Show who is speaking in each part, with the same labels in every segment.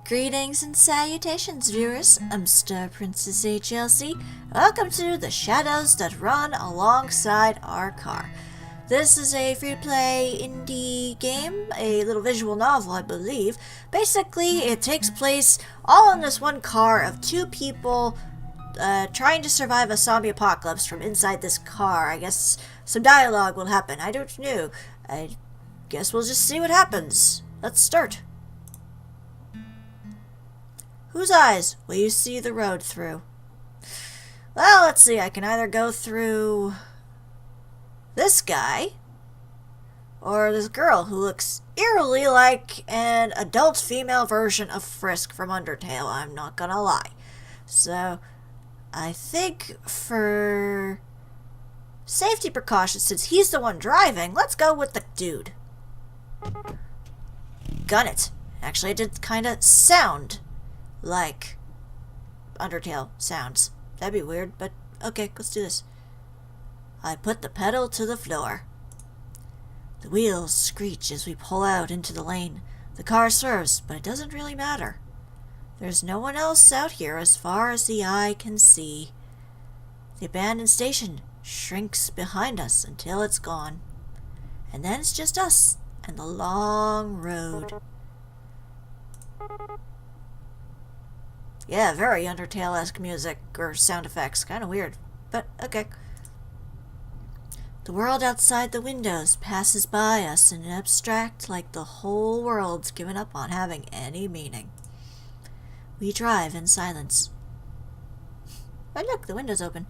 Speaker 1: Greetings and salutations, viewers. I'm StarPrincessHLC. Welcome to the shadows that run alongside our car. This is a free-to-play indie game, a little visual novel, I believe. Basically, it takes place all in this one car of two people trying to survive a zombie apocalypse from inside this car. I guess some dialogue will happen. I don't know. I guess we'll just see what happens. Let's start. Whose eyes will you see the road through? Well, let's see. I can either go through this guy or this girl who looks eerily like an adult female version of Frisk from Undertale. I'm not gonna lie. So, I think for safety precautions, since he's the one driving, let's go with the dude. Gun it. Actually, it did kind of sound like Undertale sounds. That'd be weird, but okay, let's do this. I put the pedal to the floor. The wheels screech as we pull out into the lane. The car swerves, but it doesn't really matter. There's no one else out here as far as the eye can see. The abandoned station shrinks behind us until it's gone. And then it's just us and the long road. Yeah, very Undertale-esque music or sound effects. Kind of weird, but okay. The world outside the windows passes by us in abstract, like the whole world's given up on having any meaning. We drive in silence. Oh look, the window's open.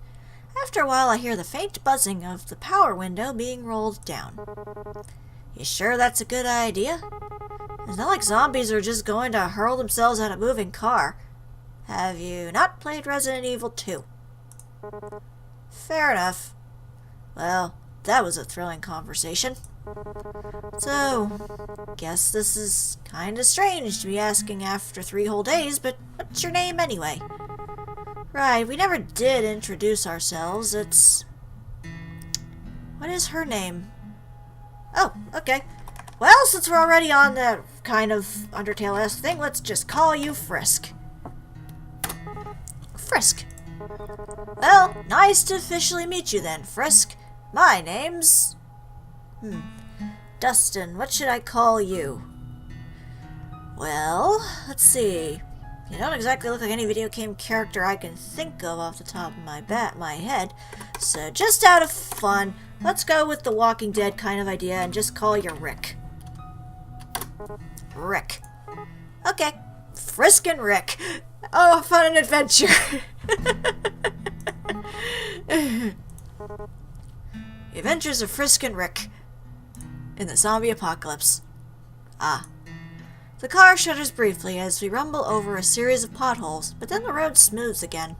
Speaker 1: After a while I hear the faint buzzing of the power window being rolled down. You sure that's a good idea? It's not like zombies are just going to hurl themselves at a moving car. Have you not played Resident Evil 2? Fair enough. Well, that was a thrilling conversation. So, guess this is kinda strange to be asking after 3 whole days, but what's your name anyway? Right, we never did introduce ourselves. It's... What is her name? Oh, okay. Well, since we're already on that kind of Undertale-esque thing, let's just call you Frisk. Frisk. Well, nice to officially meet you then, Frisk. My name's... Dustin. What should I call you? Well, let's see. You don't exactly look like any video game character I can think of off the top of my head. So just out of fun, let's go with the Walking Dead kind of idea and just call you Rick. Rick. Okay. Frisk and Rick. Oh, fun and adventure. The Adventures of Frisk and Rick in the zombie apocalypse. Ah. The car shudders briefly as we rumble over a series of potholes, but then the road smooths again.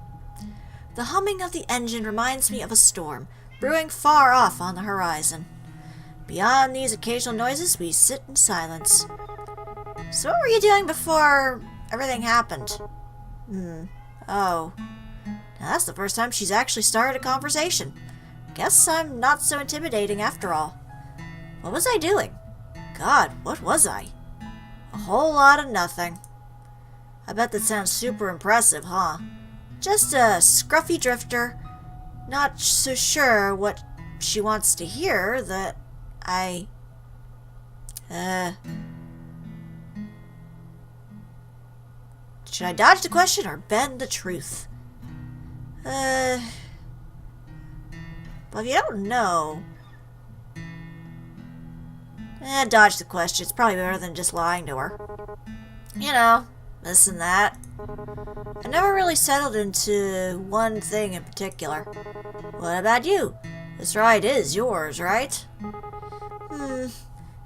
Speaker 1: The humming of the engine reminds me of a storm, brewing far off on the horizon. Beyond these occasional noises, we sit in silence. So what were you doing before everything happened? Oh. Now that's the first time she's actually started a conversation. Guess I'm not so intimidating after all. What was I doing? God, what was I? A whole lot of nothing. I bet that sounds super impressive, huh? Just a scruffy drifter. Not so sure what she wants to hear that I... Should I dodge the question or bend the truth? But if you don't know... dodge the question. It's probably better than just lying to her. You know, this and that. I never really settled into one thing in particular. What about you? This ride is yours, right?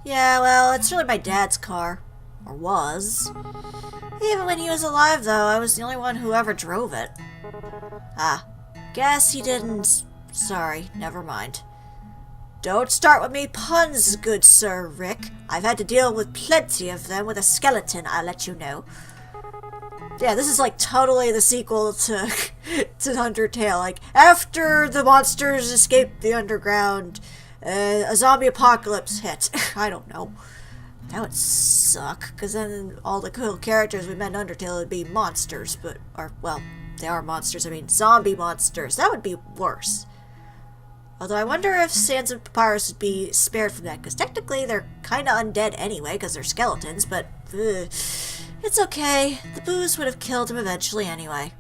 Speaker 1: Yeah, well, it's really my dad's car. Or was. Even when he was alive, though, I was the only one who ever drove it. Ah, guess he didn't... Sorry, never mind. Don't start with me puns, good Sir Rick. I've had to deal with plenty of them with a skeleton, I'll let you know. Yeah, this is like totally the sequel to Undertale. Like, after the monsters escaped the underground, a zombie apocalypse hit. I don't know. That would suck, because then all the cool characters we met in Undertale would be monsters, well, they are monsters, I mean zombie monsters. That would be worse. Although I wonder if Sans and Papyrus would be spared from that, because technically they're kind of undead anyway, because they're skeletons, but it's okay. The booze would have killed him eventually anyway.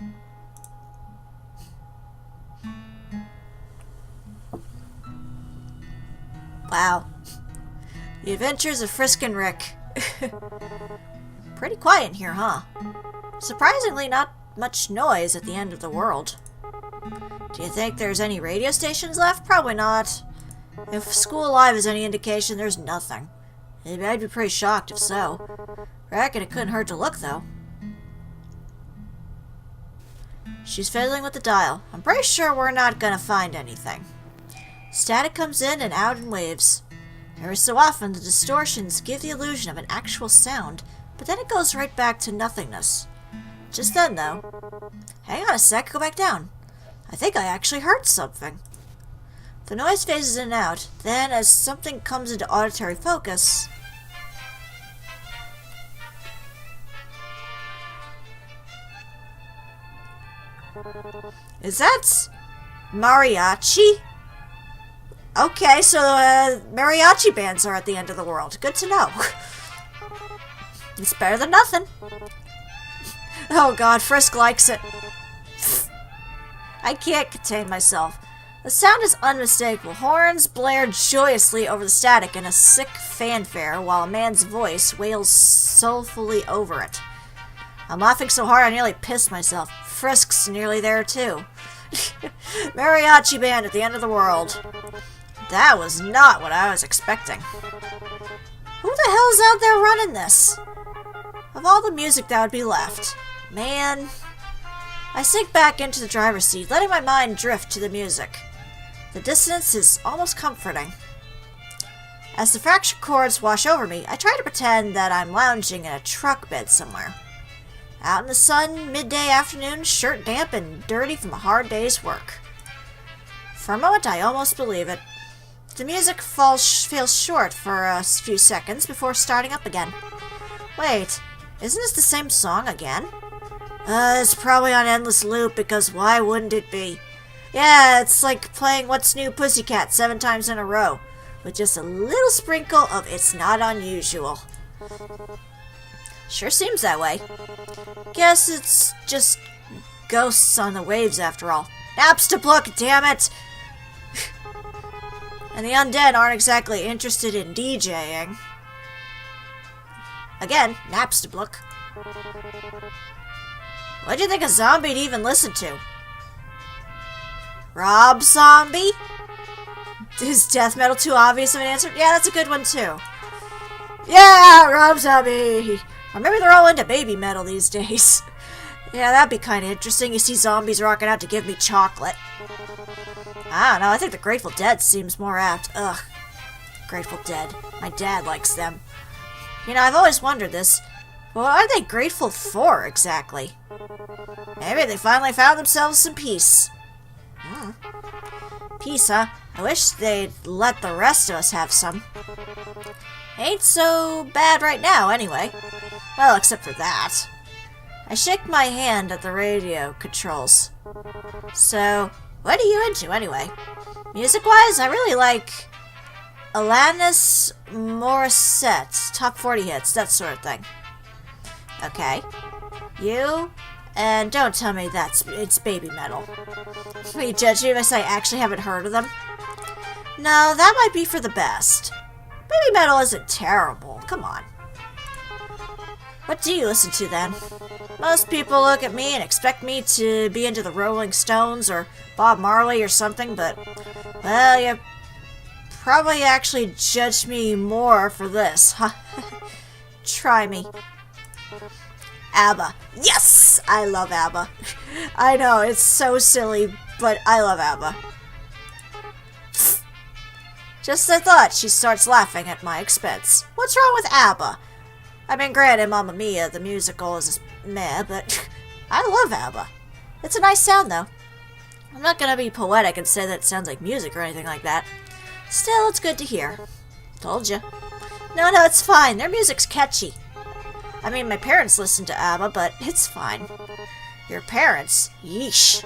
Speaker 1: Wow. The Adventures of Frisk and Rick. Pretty quiet in here, huh? Surprisingly not much noise at the end of the world. Do you think there's any radio stations left? Probably not. If School Alive is any indication, there's nothing. I'd be pretty shocked if so. I reckon it couldn't hurt to look, though. She's fiddling with the dial. I'm pretty sure we're not gonna find anything. Static comes in and out in waves. Every so often, the distortions give the illusion of an actual sound, but then it goes right back to nothingness. Just then, though. Hang on a sec, go back down. I think I actually heard something. The noise phases in and out, then as something comes into auditory focus... Is that... mariachi? Okay, so mariachi bands are at the end of the world. Good to know. It's better than nothing. Oh god, Frisk likes it. I can't contain myself. The sound is unmistakable. Horns blare joyously over the static in a sick fanfare, while a man's voice wails soulfully over it. I'm laughing so hard I nearly pissed myself. Frisk's nearly there, too. Mariachi band at the end of the world. That was not what I was expecting. Who the hell's out there running this? Of all the music that would be left. Man. I sink back into the driver's seat, letting my mind drift to the music. The dissonance is almost comforting. As the fractured chords wash over me, I try to pretend that I'm lounging in a truck bed somewhere. Out in the sun, midday afternoon, shirt damp and dirty from a hard day's work. For a moment, I almost believe it. The music fails short for a few seconds before starting up again. Wait, isn't this the same song again? It's probably on endless loop, because why wouldn't it be? Yeah, it's like playing What's New Pussycat 7 times in a row, with just a little sprinkle of It's Not Unusual. Sure seems that way. Guess it's just ghosts on the waves after all. Napstablook, damn it! And the undead aren't exactly interested in DJing. Again, Napstablook. What'd you think a zombie'd even listen to? Rob Zombie? Is death metal too obvious of an answer? Yeah, that's a good one too. Yeah, Rob Zombie! Or maybe they're all into baby metal these days. Yeah, that'd be kind of interesting. You see zombies rocking out to Give Me Chocolate. I don't know, I think the Grateful Dead seems more apt. Ugh. Grateful Dead. My dad likes them. You know, I've always wondered this. What are they grateful for, exactly? Maybe they finally found themselves some peace. Peace, huh? I wish they'd let the rest of us have some. Ain't so bad right now, anyway. Well, except for that. I shake my hand at the radio controls. So, what are you into, anyway? Music-wise, I really like Alanis Morissette, top 40 hits, that sort of thing. Okay. You? And don't tell me it's baby metal. Will you judge me if I actually haven't heard of them? No, that might be for the best. Baby metal isn't terrible, come on. What do you listen to, then? Most people look at me and expect me to be into the Rolling Stones or Bob Marley or something, but, well, you probably actually judged me more for this, huh? Try me. ABBA. Yes! I love ABBA. I know, it's so silly, but I love ABBA. Just as I thought, she starts laughing at my expense. What's wrong with ABBA? I mean, granted, Mamma Mia, the musical, is meh, but I love ABBA. It's a nice sound, though. I'm not gonna be poetic and say that it sounds like music or anything like that. Still, it's good to hear. Told ya. No, it's fine. Their music's catchy. I mean, my parents listen to ABBA, but it's fine. Your parents? Yeesh.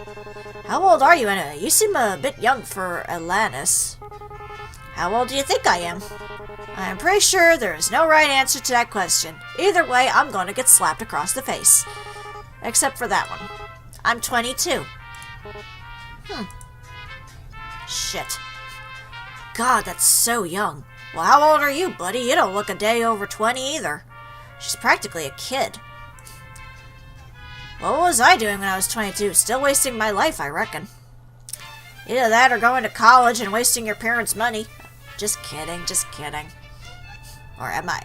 Speaker 1: How old are you anyway? You seem a bit young for Alanis. How old do you think I am? I'm pretty sure there is no right answer to that question. Either way, I'm going to get slapped across the face. Except for that one. I'm 22. Shit. God, that's so young. Well, how old are you, buddy? You don't look a day over 20 either. She's practically a kid. What was I doing when I was 22? Still wasting my life, I reckon. Either that or going to college and wasting your parents' money. Just kidding. Or am I?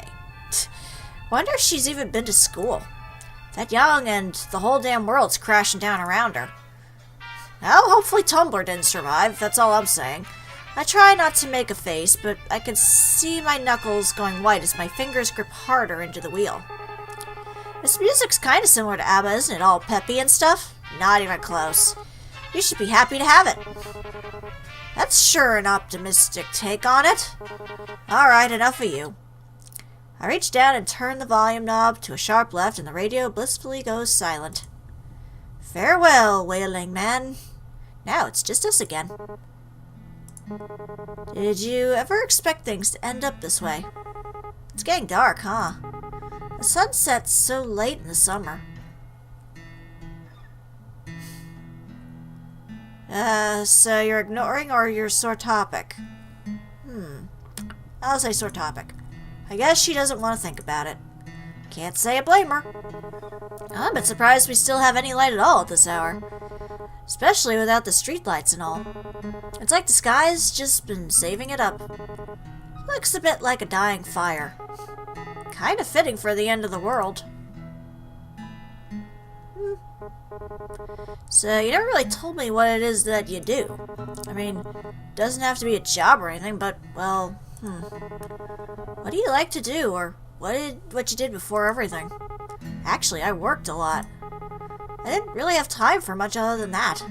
Speaker 1: Wonder if she's even been to school. That young and the whole damn world's crashing down around her. Well, hopefully Tumblr didn't survive, that's all I'm saying. I try not to make a face, but I can see my knuckles going white as my fingers grip harder into the wheel. This music's kinda similar to ABBA, isn't it? All peppy and stuff? Not even close. You should be happy to have it. That's sure an optimistic take on it. Alright, enough of you. I reach down and turn the volume knob to a sharp left, and the radio blissfully goes silent. Farewell, wailing man. Now it's just us again. Did you ever expect things to end up this way? It's getting dark, huh? The sun sets so late in the summer. So you're ignoring or you're sore topic? I'll say sore topic. I guess she doesn't want to think about it. Can't say I blame her. I'm a bit surprised we still have any light at all at this hour. Especially without the streetlights and all. It's like the sky's just been saving it up. Looks a bit like a dying fire. Kinda fitting for the end of the world. So, you never really told me what it is that you do. I mean, doesn't have to be a job or anything, but, well, what do you like to do, or what you did before everything? Actually, I worked a lot. I didn't really have time for much other than that.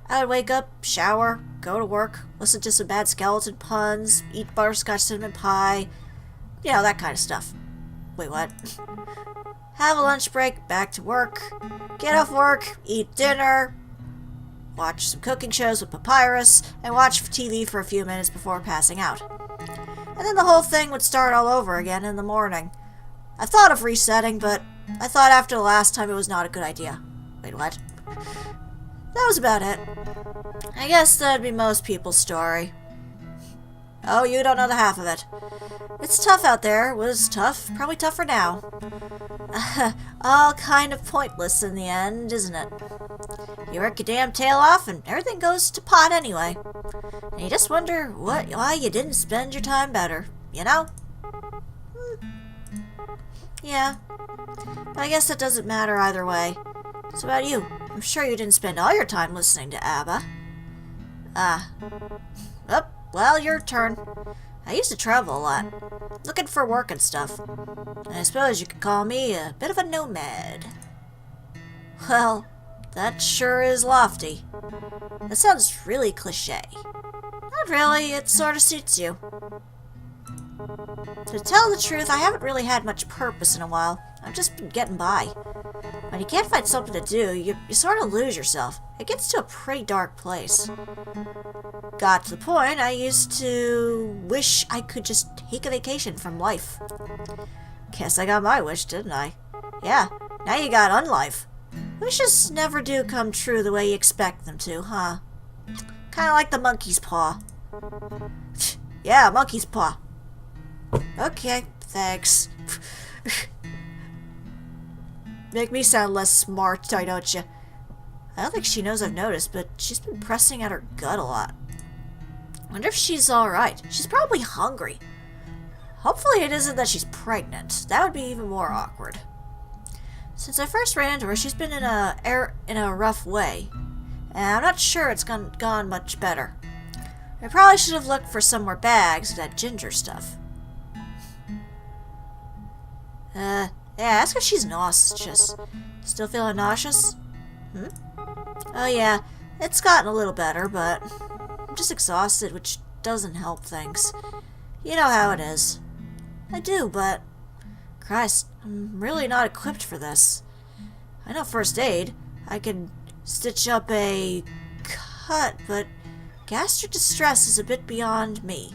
Speaker 1: I would wake up, shower, go to work, listen to some bad skeleton puns, eat butterscotch cinnamon pie, you know, that kind of stuff. Wait, what? Have a lunch break, back to work, get off work, eat dinner, watch some cooking shows with Papyrus, and watch TV for a few minutes before passing out. And then the whole thing would start all over again in the morning. I thought of resetting, but I thought after the last time it was not a good idea. Wait, what? That was about it. I guess that'd be most people's story. Oh, you don't know the half of it. It's tough out there. It was tough. Probably tougher now. All kind of pointless in the end, isn't it? You work your damn tail off and everything goes to pot anyway. And you just wonder why you didn't spend your time better, you know? Yeah. But I guess that doesn't matter either way. So about you? I'm sure you didn't spend all your time listening to ABBA. Well, your turn. I used to travel a lot, looking for work and stuff. I suppose you could call me a bit of a nomad. Well, that sure is lofty. That sounds really cliché. Not really, it sort of suits you. To tell the truth, I haven't really had much purpose in a while. I've just been getting by. When you can't find something to do, you sort of lose yourself. It gets to a pretty dark place. Got to the point I used to wish I could just take a vacation from life. Guess I got my wish, didn't I? Yeah, now you got unlife. Wishes never do come true the way you expect them to, huh? Kinda like the monkey's paw. Yeah, monkey's paw. Okay, thanks. Make me sound less smart, don't you? I don't think she knows I've noticed, but she's been pressing at her gut a lot. Wonder if she's alright. She's probably hungry. Hopefully it isn't that she's pregnant. That would be even more awkward. Since I first ran into her, she's been in a rough way. And I'm not sure it's gone much better. I probably should have looked for some more bags of that ginger stuff. Yeah, ask if she's nauseous. Still feeling nauseous? Oh yeah, it's gotten a little better, but I'm just exhausted, which doesn't help things. You know how it is. I do, but... Christ, I'm really not equipped for this. I know first aid. I can stitch up a cut, but gastric distress is a bit beyond me.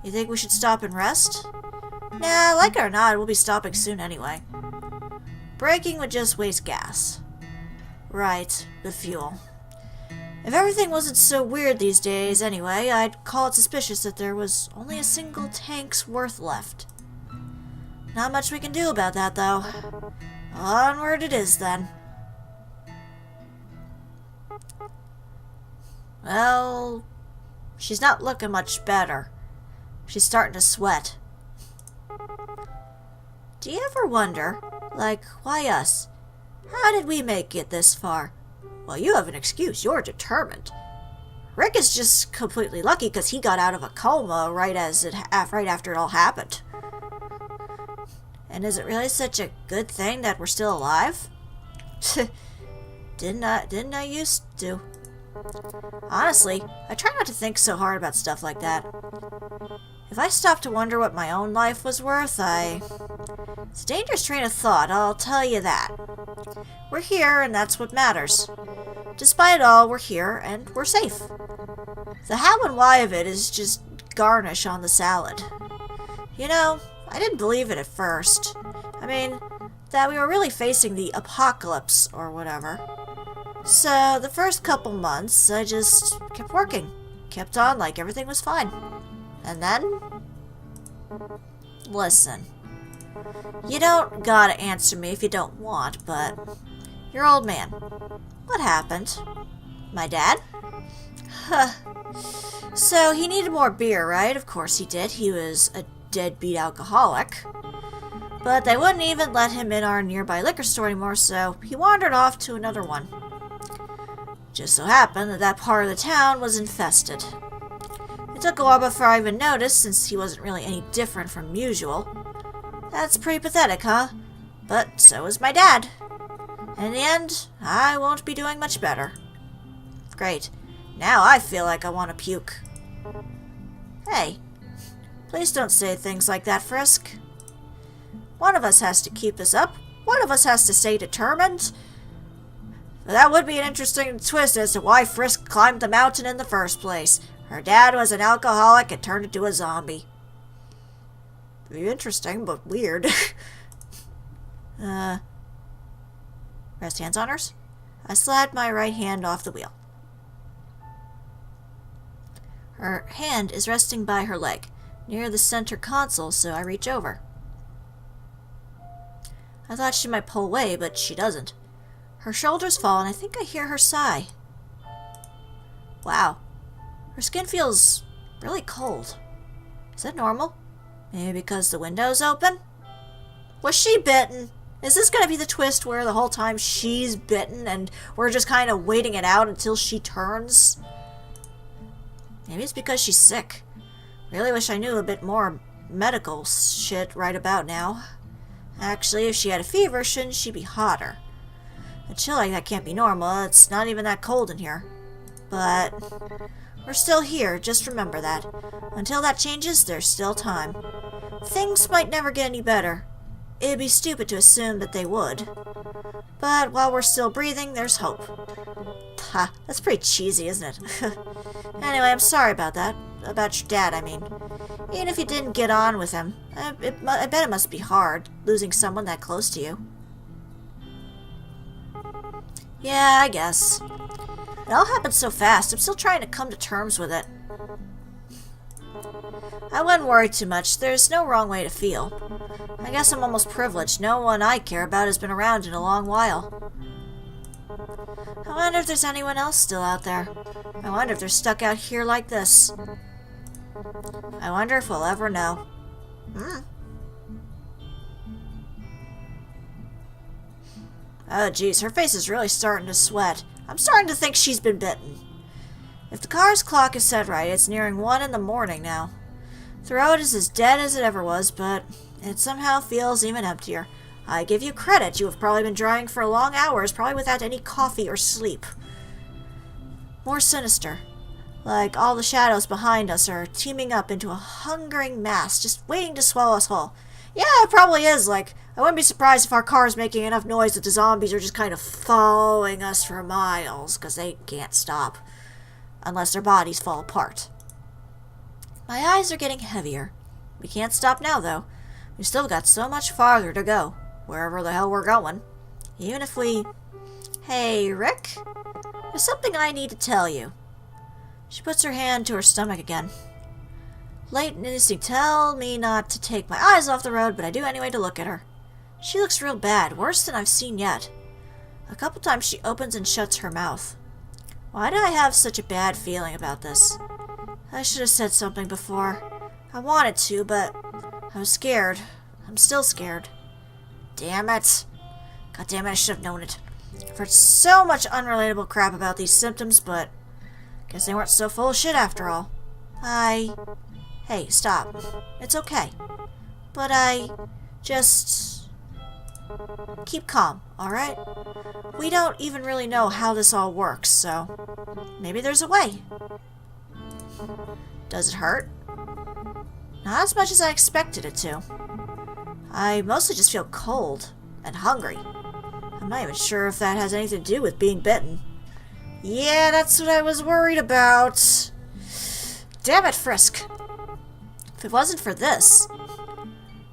Speaker 1: You think we should stop and rest? Nah, like it or not, we'll be stopping soon anyway. Braking would just waste gas. Right, the fuel. If everything wasn't so weird these days anyway, I'd call it suspicious that there was only a single tank's worth left. Not much we can do about that, though. Onward it is, then. Well, she's not looking much better. She's starting to sweat. Do you ever wonder, like, why us? How did we make it this far? Well, you have an excuse. You're determined. Rick is just completely lucky because he got out of a coma right after it all happened. And is it really such a good thing that we're still alive? Didn't I used to? Honestly, I try not to think so hard about stuff like that. If I stopped to wonder what my own life was worth, It's a dangerous train of thought, I'll tell you that. We're here, and that's what matters. Despite it all, we're here, and we're safe. The how and why of it is just garnish on the salad. You know, I didn't believe it at first. I mean, that we were really facing the apocalypse, or whatever. So, the first couple months, I just kept working. Kept on like everything was fine. And then... Listen. You don't gotta answer me if you don't want, but... Your old man. What happened? My dad? Huh. So, he needed more beer, right? Of course he did. He was a deadbeat alcoholic. But they wouldn't even let him in our nearby liquor store anymore, so he wandered off to another one. Just so happened that that part of the town was infested. It took a while before I even noticed, since he wasn't really any different from usual. That's pretty pathetic, huh? But so is my dad. And in the end, I won't be doing much better. Great. Now I feel like I want to puke. Hey, please don't say things like that, Frisk. One of us has to keep this up. One of us has to stay determined. That would be an interesting twist as to why Frisk climbed the mountain in the first place. Her dad was an alcoholic and turned into a zombie. Be interesting, but weird. Rest hands on hers? I slide my right hand off the wheel. Her hand is resting by her leg, near the center console, so I reach over. I thought she might pull away, but she doesn't. Her shoulders fall, and I think I hear her sigh. Wow. Her skin feels really cold. Is that normal? Maybe because the window's open? Was she bitten? Is this going to be the twist where the whole time she's bitten and we're just kind of waiting it out until she turns? Maybe it's because she's sick. Really wish I knew a bit more medical shit right about now. Actually, if she had a fever, shouldn't she be hotter? A chill like that can't be normal. It's not even that cold in here. But we're still here, just remember that. Until that changes, there's still time. Things might never get any better. It'd be stupid to assume that they would. But while we're still breathing, there's hope. Ha, that's pretty cheesy, isn't it? Anyway, I'm sorry about that. About your dad, I mean. Even if you didn't get on with him, I bet it must be hard, losing someone that close to you. Yeah, I guess. It all happened so fast, I'm still trying to come to terms with it. I wouldn't worry too much. There's no wrong way to feel. I guess I'm almost privileged. No one I care about has been around in a long while. I wonder if there's anyone else still out there. I wonder if they're stuck out here like this. I wonder if we'll ever know. Oh, geez, her face is really starting to sweat. I'm starting to think she's been bitten. If the car's clock is set right, it's nearing 1 in the morning now. The road is as dead as it ever was, but it somehow feels even emptier. I give you credit. You have probably been driving for long hours, probably without any coffee or sleep. More sinister. Like all the shadows behind us are teaming up into a hungering mass, just waiting to swallow us whole. Yeah, it probably is. Like, I wouldn't be surprised if our car's making enough noise that the zombies are just kind of following us for miles, because they can't stop. Unless their bodies fall apart. My eyes are getting heavier. We can't stop now, though. We've still got so much farther to go, wherever the hell we're going. Even if we... Hey, Rick? There's something I need to tell you. She puts her hand to her stomach again. Latent instinct tell me not to take my eyes off the road, but I do anyway to look at her. She looks real bad, worse than I've seen yet. A couple times she opens and shuts her mouth. Why do I have such a bad feeling about this? I should have said something before. I wanted to, but I was scared. I'm still scared. Damn it. God damn it, I should have known it. I've heard so much unrelatable crap about these symptoms, but guess they weren't so full of shit after all. Hey, stop. It's okay. But just... keep calm, alright? We don't even really know how this all works, so maybe there's a way. Does it hurt? Not as much as I expected it to. I mostly just feel cold and hungry. I'm not even sure if that has anything to do with being bitten. Yeah, that's what I was worried about. Damn it, Frisk. If it wasn't for this,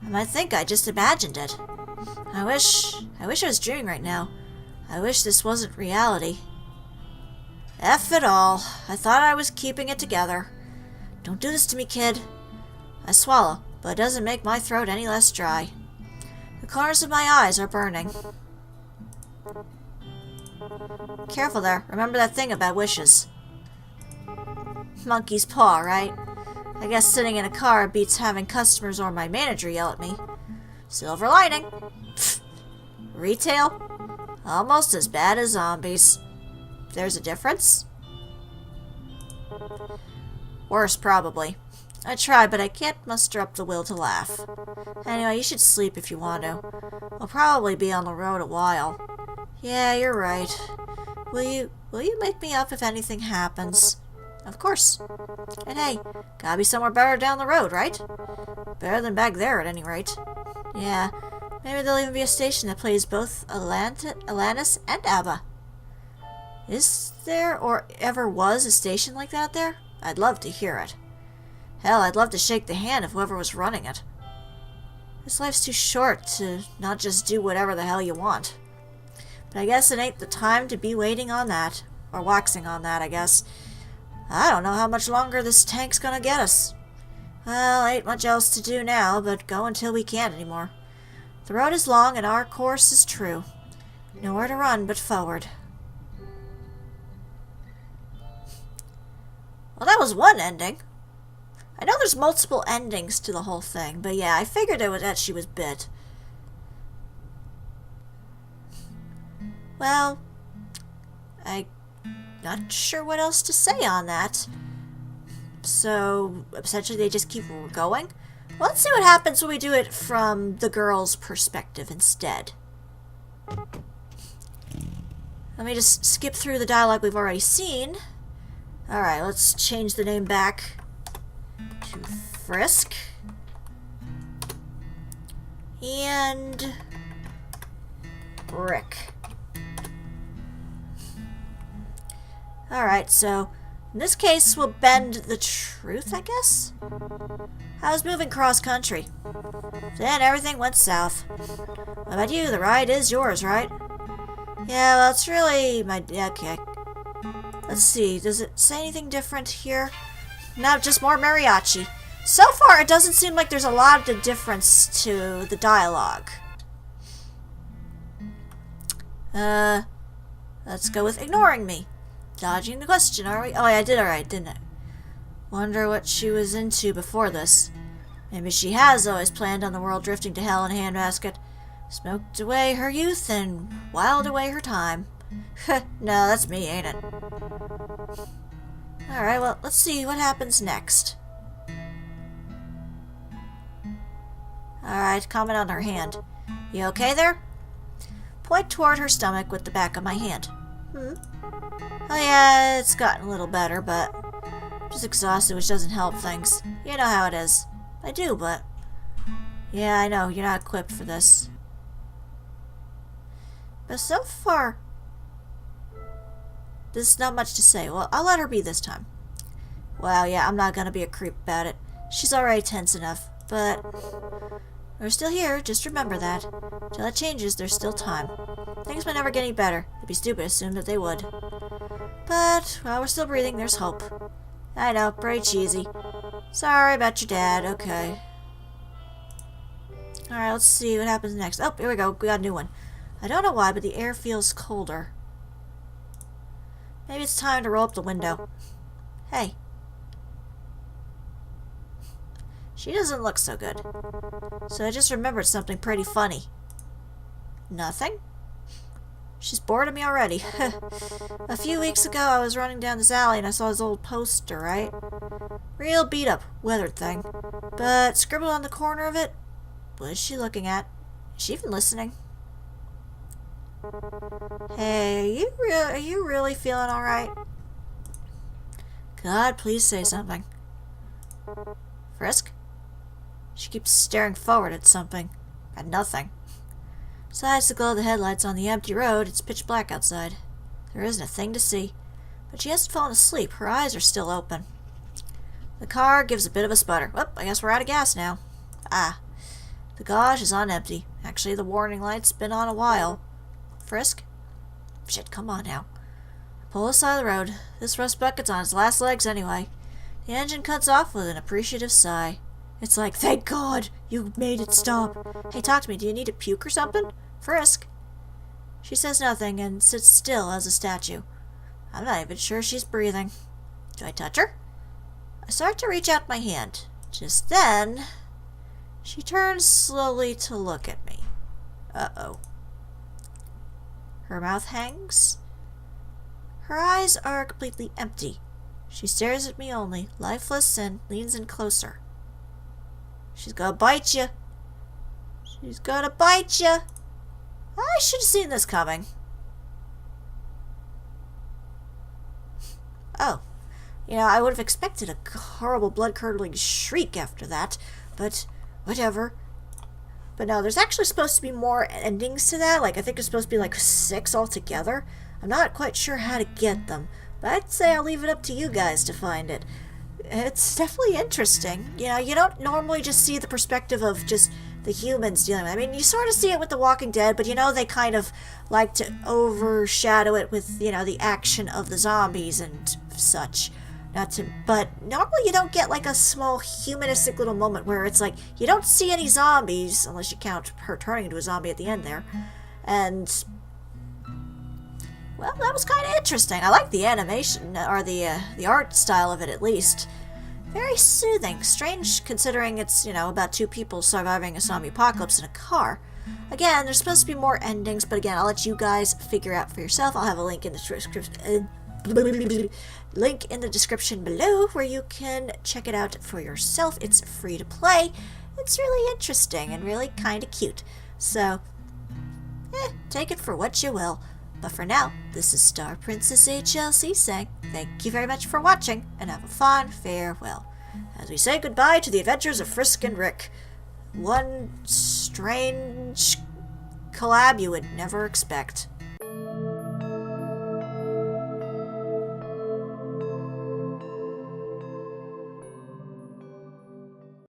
Speaker 1: I might think I just imagined it. I wish I was dreaming right now. I wish this wasn't reality. F it all. I thought I was keeping it together. Don't do this to me, kid. I swallow, but it doesn't make my throat any less dry. The corners of my eyes are burning. Careful there. Remember that thing about wishes. Monkey's paw, right? I guess sitting in a car beats having customers or my manager yell at me. Silver lining. Pfft. Retail? Almost as bad as zombies. There's a difference? Worse, probably. I try, but I can't muster up the will to laugh. Anyway, you should sleep if you want to. We'll probably be on the road a while. Yeah, you're right. Will you wake me up if anything happens? Of course. And hey, gotta be somewhere better down the road, right? Better than back there, at any rate. Yeah, maybe there'll even be a station that plays both Alanis and ABBA. Is there, or ever was, a station like that there? I'd love to hear it. Hell, I'd love to shake the hand of whoever was running it. This life's too short to not just do whatever the hell you want. But I guess it ain't the time to be waiting on that. Or waxing on that, I guess. I don't know how much longer this tank's gonna get us. Well, ain't much else to do now, but go until we can't anymore. The road is long and our course is true. Nowhere to run but forward. Well, that was one ending. I know there's multiple endings to the whole thing, but yeah, I figured it was that she was bit. Well, I'm not sure what else to say on that. So, essentially they just keep going? Well, let's see what happens when we do it from the girl's perspective instead. Let me just skip through the dialogue we've already seen. Alright, let's change the name back to Frisk. And Rick. Alright, so in this case we'll bend the truth, I guess? I was moving cross-country. Then everything went south. What about you? The ride is yours, right? Yeah, well, it's really my... Okay. Let's see, does it say anything different here? No, just more mariachi. So far, it doesn't seem like there's a lot of difference to the dialogue. Let's go with ignoring me. Dodging the question, are we? Oh, yeah, I did alright, didn't I? Wonder what she was into before this. Maybe she has always planned on the world drifting to hell in a handbasket. Smoked away her youth and whiled away her time. No, that's me, ain't it? Alright, well, let's see what happens next. Alright, comment on her hand. You okay there? Point toward her stomach with the back of my hand. Oh yeah, it's gotten a little better, but I'm just exhausted, which doesn't help things. You know how it is. I do, but... Yeah, I know, you're not equipped for this. But so far... There's not much to say. Well, I'll let her be this time. Well, yeah, I'm not gonna be a creep about it. She's already tense enough, but... We're still here, just remember that. Till that changes, there's still time. Things might never get any better. It'd be stupid to assume that they would. But, while we're still breathing, there's hope. I know, pretty cheesy. Sorry about your dad, okay. Alright, let's see what happens next. Oh, here we go, we got a new one. I don't know why, but the air feels colder. Maybe it's time to roll up the window. Hey. She doesn't look so good. So I just remembered something pretty funny. Nothing? She's bored of me already. A few weeks ago, I was running down this alley and I saw his old poster, right? Real beat-up, weathered thing. But scribbled on the corner of it, what is she looking at? Is she even listening? Hey, are you really feeling alright? God, please say something. Frisk? She keeps staring forward at something. At nothing. Besides the glow of the headlights on the empty road, it's pitch black outside. There isn't a thing to see. But she hasn't fallen asleep. Her eyes are still open. The car gives a bit of a sputter. Well, I guess we're out of gas now. Ah. The gauge is on empty. Actually, the warning light's been on a while. Frisk? Shit, come on now. Pull us side of the road. This rust bucket's on its last legs anyway. The engine cuts off with an appreciative sigh. It's like, thank God, you made it stop. Hey, talk to me. Do you need to puke or something? Frisk? She says nothing and sits still as a statue. I'm not even sure she's breathing. Do I touch her? I start to reach out my hand. Just then, she turns slowly to look at me. Uh-oh. Her mouth hangs. Her eyes are completely empty. She stares at me only, lifeless, and leans in closer. She's gonna bite you. She's gonna bite you. I should have seen this coming. Oh. You know, I would have expected a horrible blood-curdling shriek after that, but whatever. But no, there's actually supposed to be more endings to that. Like, I think there's supposed to be like 6 altogether. I'm not quite sure how to get them, but I'd say I'll leave it up to you guys to find it. It's definitely interesting. You know, you don't normally just see the perspective of just the humans dealing with it. I mean, you sort of see it with The Walking Dead, but you know, they kind of like to overshadow it with, you know, the action of the zombies and such. But normally you don't get like a small humanistic little moment where it's like, you don't see any zombies, unless you count her turning into a zombie at the end there. And, well, that was kind of interesting. I like the animation, or the art style of it at least. Very soothing. Strange considering it's, you know, about 2 people surviving a zombie apocalypse in a car. Again, there's supposed to be more endings, but again, I'll let you guys figure out for yourself. I'll have a link in the description below where you can check it out for yourself. It's free to play. It's really interesting and really kind of cute. So, take it for what you will. But for now, this is StarPrincessHLC saying thank you very much for watching, and have a fond farewell, as we say goodbye to the adventures of Frisk and Rick. One strange collab you would never expect.